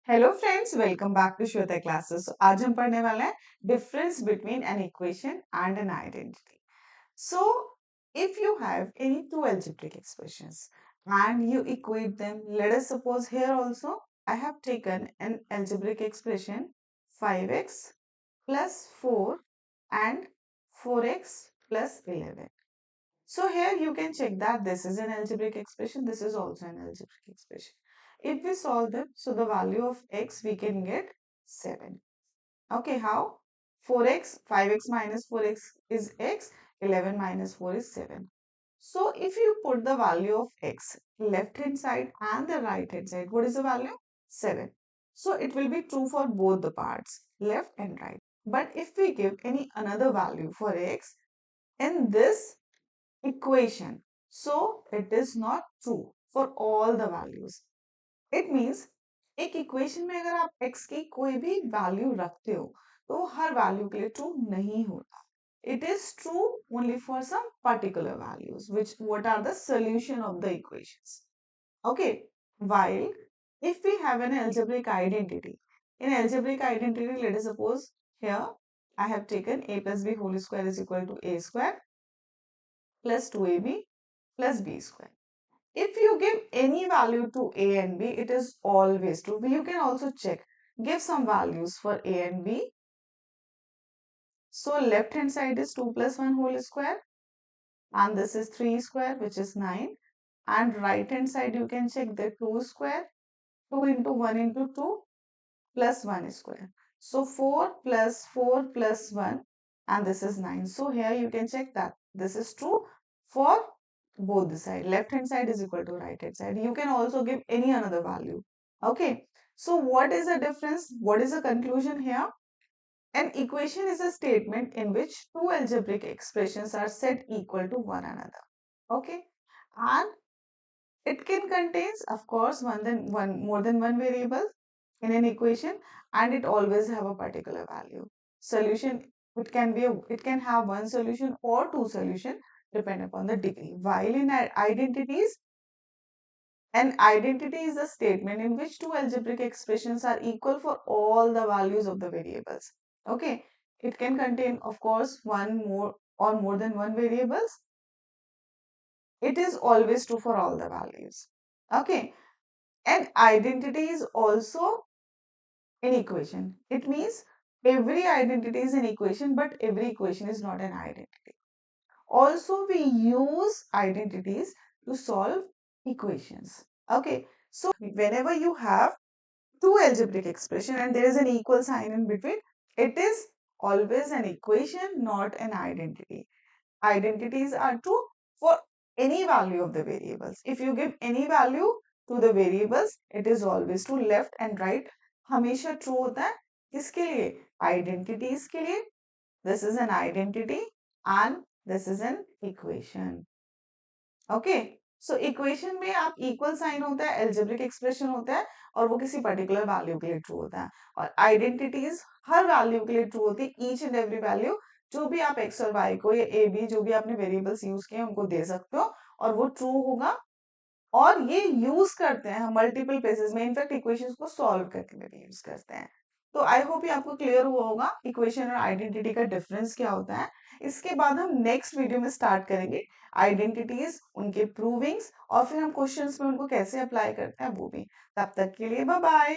Hello friends, welcome back to Shweta classes. आज हम पढ़ने वाले हैं difference between an equation and an identity. So if you have any two algebraic expressions and you equate them, let us suppose here also I have taken an algebraic expression 5x plus 4 and 4x plus 11. So here you can check that this is an algebraic expression, this is also an algebraic expression. If we solve them, so the value of x we can get 7. Okay, how? 4x, 5x minus 4x is x, 11 minus 4 is 7. So if you put the value of x left hand side and the right hand side, what is the value? 7. So it will be true for both the parts, left and right. But if we give any another value for x in this equation, so it is not true for all the values. It means एक equation में अगर आप x की कोई भी value रखते हो तो वो हर वैल्यू के लिए ट्रू नहीं होता. It is true only for some particular values, which what are the solution of the equations. Okay, while if we have an algebraic identity, in algebraic identity, let us suppose here I have taken a plus b whole square is equal to a square plus 2ab plus b square. If you give any value to a and b, it is always true. You can also check. Give some values for a and b. So left hand side is 2 plus 1 whole square. And this is 3 square, which is 9. And right hand side you can check the 2 square. 2 into 1 into 2 plus 1 square. So 4 plus 1 and this is 9. So here you can check that this is true for both the side. Left hand side is equal to right hand side. You can also give any another value. Okay. So what is the difference? What is the conclusion here? An equation is a statement in which two algebraic expressions are set equal to one another. Okay. And it can contains, of course, more than one variable in an equation, and it always have a particular value. Solution, it can have one solution or two solution depend upon the degree. While in identities, an identity is a statement in which two algebraic expressions are equal for all the values of the variables. Okay, it can contain, of course, one more or more than one variables. It is always true for all the values. Okay, and identity is also an equation. It means every identity is an equation, but every equation is not an identity. Also, we use identities to solve equations. Okay, so whenever you have two algebraic expression and there is an equal sign in between, it is always an equation, not an identity. Identities are true for any value of the variables. If you give any value to the variables, it is always true. Left and right हमेशा true होता है. किसके लिए? Identities के लिए. This is an identity and this is an equation. Okay. So equation में आप equal sign होता है, algebraic expression होता है और वो किसी particular value के लिए true होता है. और identities हर value के लिए true होती है. Each and every value जो भी आप x और y को या a b जो भी आपने वेरिएबल्स यूज किए उनको दे सकते हो और वो ट्रू होगा. और ये यूज करते हैं हम मल्टीपल प्लेसेस में, इनफैक्ट इक्वेशंस को सॉल्व करने में भी यूज करते हैं. तो आई होप ये आपको क्लियर हुआ होगा इक्वेशन और आइडेंटिटी का डिफरेंस क्या होता है. इसके बाद हम नेक्स्ट वीडियो में स्टार्ट करेंगे आइडेंटिटीज, उनके प्रूविंग्स और फिर हम क्वेश्चंस में उनको कैसे अप्लाई करते हैं वो भी. तब तक के लिए बाय बाय.